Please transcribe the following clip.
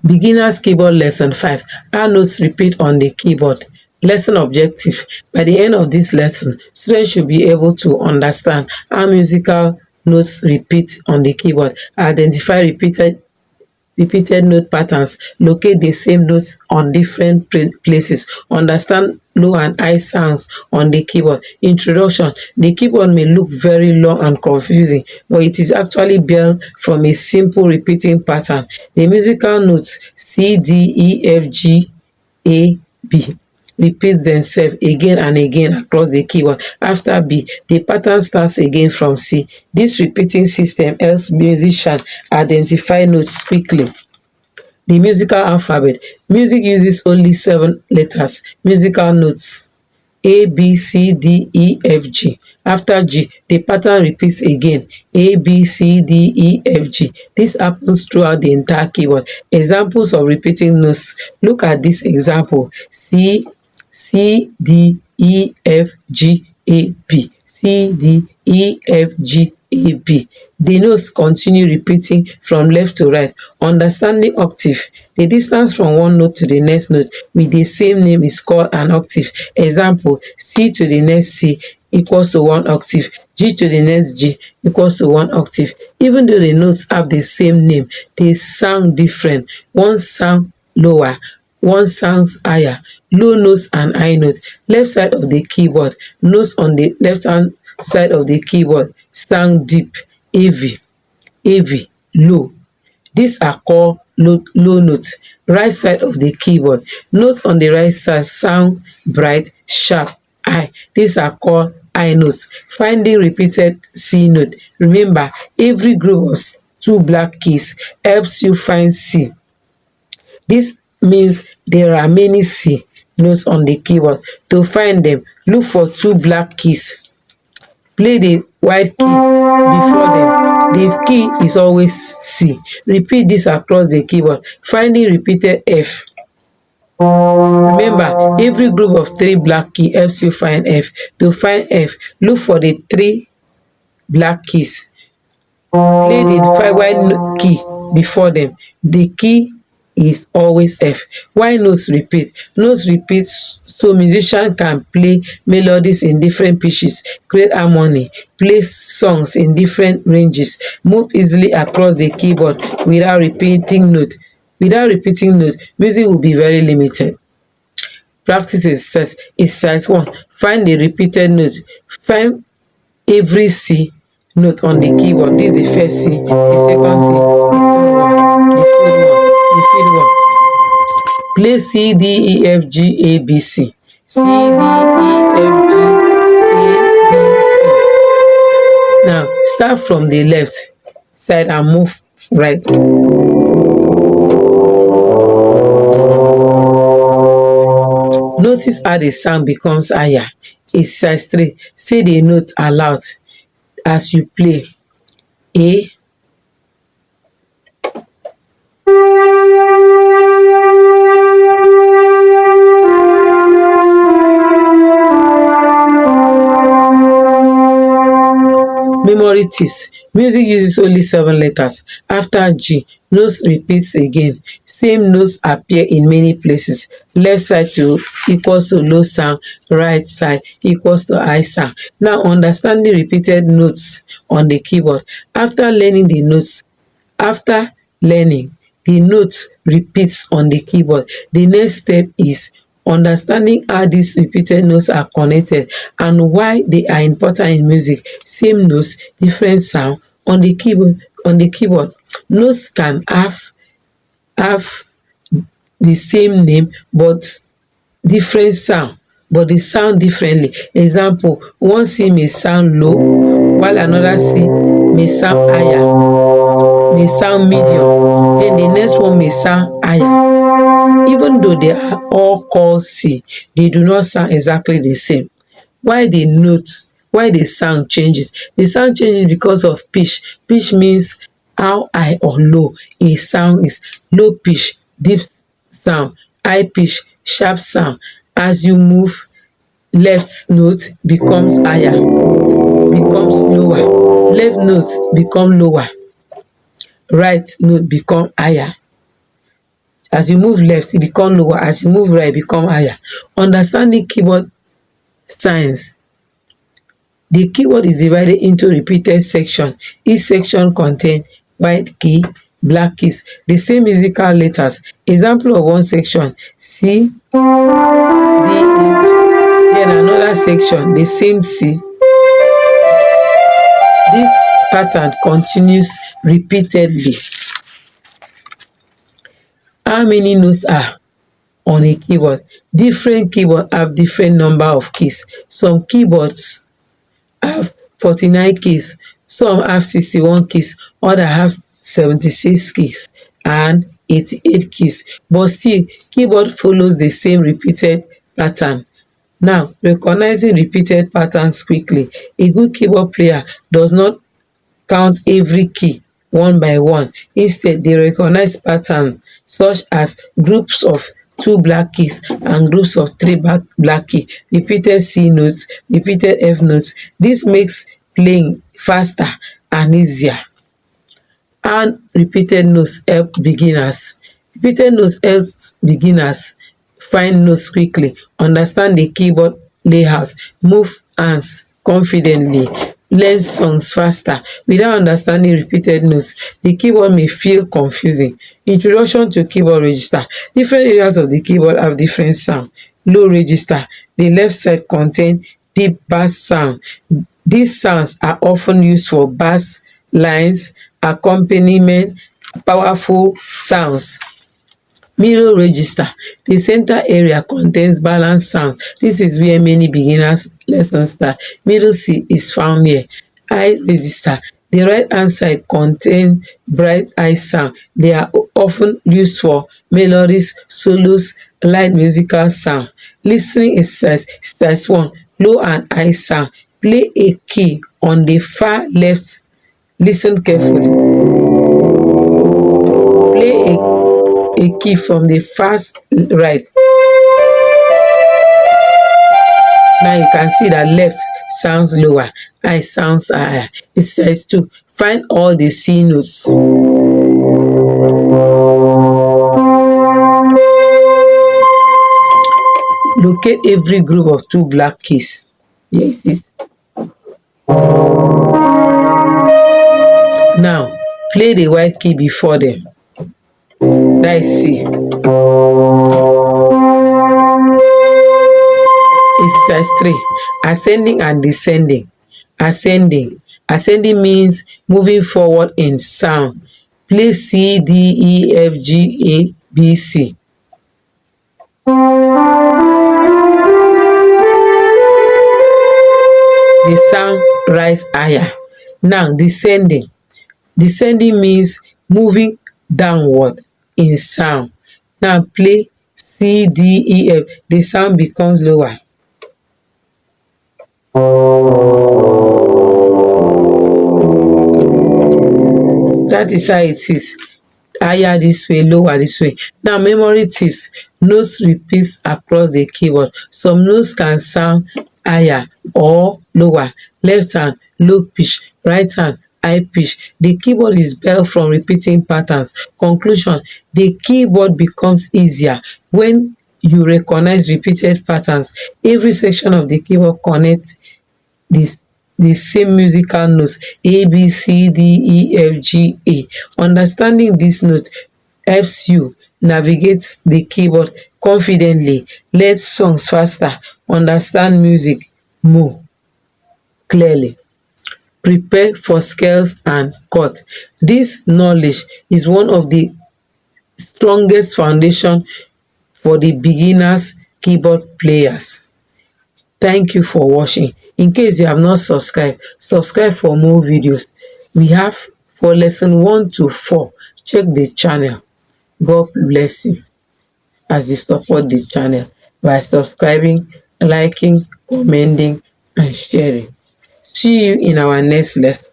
Beginner's Keyboard Lesson 5. How notes repeat on the keyboard. Lesson objective. By the end of this lesson, students should be able to understand how musical notes repeat on the keyboard, identify repeated note patterns, locate the same notes on different places, understand low and high sounds on the keyboard. Introduction. The keyboard may look very long and confusing, but it is actually built from a simple repeating pattern. The musical notes C, D, E, F, G, A, B repeat themselves again and again across the keyboard. After B, the pattern starts again from C. This repeating system helps musicians identify notes quickly. The musical alphabet. Music uses only 7 letters. Musical notes A, B, C, D, E, F, G. After G, the pattern repeats again. A, B, C, D, E, F, G. This happens throughout the entire keyboard. Examples of repeating notes. Look at this example. C, D, E, F, G, A, B. C, D, E, F, G, A, B. The notes continue repeating from left to right. Understanding octave. The distance from one note to the next note with the same name is called an octave. Example, C to the next C equals to 1 octave. G to the next G equals to 1 octave. Even though the notes have the same name, they sound different. One sounds lower, one sounds higher. Low notes and high notes. Left side of the keyboard. Notes on the left hand side of the keyboard sound deep, heavy, low. These are called low notes. Right side of the keyboard. Notes on the right side sound bright, sharp, high. These are called high notes. Finding repeated C note. Remember, every group of 2 black keys helps you find C. This means there are many C notes on the keyboard. To find them, look for 2 black keys. Play the white key before them. The key is always C. Repeat this across the keyboard. Finding repeated F. Remember, every group of 3 black keys helps you find F. To find F, look for the 3 black keys. Play the white key before them. The key is always F. Why notes repeat? Notes repeat so musicians can play melodies in different pitches, create harmony, play songs in different ranges, move easily across the keyboard without repeating note. Without repeating note, music will be very limited. Practice exercise 1. Find the repeated note. Find every C note on the keyboard. This is the first C, the second C, the third one, the fourth one, the fifth one. Play C, D, E, F, G, A, B, C. C, D, E, F, G, A, B, C. Now, start from the left side and move right. Notice how the sound becomes higher. Exercise 3. Say the note aloud as you play. A, memory tips. Music uses only 7 letters. After G, notes repeats again. Same notes appear in many places. Left side equals to low sound, right side equals to high sound. Now understanding repeated notes on the keyboard. After learning the notes repeats on the keyboard. The next step is understanding how these repeated notes are connected and why they are important in music. Same notes, different sound on the keyboard. Notes can have the same name but different sound, but they sound differently. Example, one C may sound low while another C may sound higher, may sound medium, then the next one may sound higher. Even though they are all called C, they do not sound exactly the same. Why the sound changes? The sound changes because of pitch. Pitch means how high or low a sound is. Low pitch, deep sound. High pitch, sharp sound. As you move, left note becomes higher, becomes lower. Left note become lower. Right note become higher. As you move left, it become lower. As you move right, it become higher. Understanding keyboard signs. The keyboard is divided into repeated sections. Each section contains white key, black keys, the same musical letters. Example of one section: C, D, F. Then another section, the same C. This pattern continues repeatedly. How many notes are on a keyboard? Different keyboards have different number of keys. Some keyboards have 49 keys, some have 61 keys, others have 76 keys and 88 keys. But still, keyboard follows the same repeated pattern. Now, recognizing repeated patterns quickly. A good keyboard player does not count every key one by one. Instead, they recognize patterns such as groups of 2 black keys and groups of 3 black keys, repeated C notes, repeated F notes. This makes playing faster and easier. And repeated notes help beginners. Repeated notes help beginners find notes quickly, understand the keyboard layout, move hands confidently, learn songs faster. Without understanding repeated notes, the keyboard may feel confusing. Introduction to keyboard register. Different areas of the keyboard have different sound. Low register. The left side contain deep bass sound. These sounds are often used for bass lines, accompaniment, powerful sounds. Middle register. The center area contains balanced sound. This is where many beginners lessons start. Middle C is found here. High register. The right hand side contains bright high sound. They are often used for melodies, solos, light musical sound. Listening exercise. Exercise 1. Low and high sound. Play a key on the far left. Listen carefully. Play a key from the fast right. Now you can see that left sounds lower, high sounds higher. It says to find all the C notes. Locate every group of 2 black keys. Yes, yes. Now play the white key before them. That is C. Exercise 3. Ascending and descending. Ascending. Ascending means moving forward in sound. Play C, D, E, F, G, A, B, C. The sound rise higher. Now descending. Descending means moving downward in sound. Now play C, D, E, F. The sound becomes lower. That is how it is. Higher this way, lower this way. Now memory tips. Notes repeats across the keyboard. Some notes can sound higher or lower. Left hand, low pitch. Right hand, high pitch. The keyboard is built from repeating patterns. Conclusion: the keyboard becomes easier when you recognize repeated patterns. Every section of the keyboard connects the same musical notes: A, B, C, D, E, F, G, A. Understanding these notes helps you navigate the keyboard confidently, learn songs faster, understand music more clearly. Prepare for scales and chords. This knowledge is one of the strongest foundation for the beginners keyboard players. Thank you for watching. In case you have not subscribed, subscribe for more videos. We have for lesson 1 to 4. Check the channel. God bless you as you support the channel by subscribing, liking, commenting, and sharing. See you in our next lesson.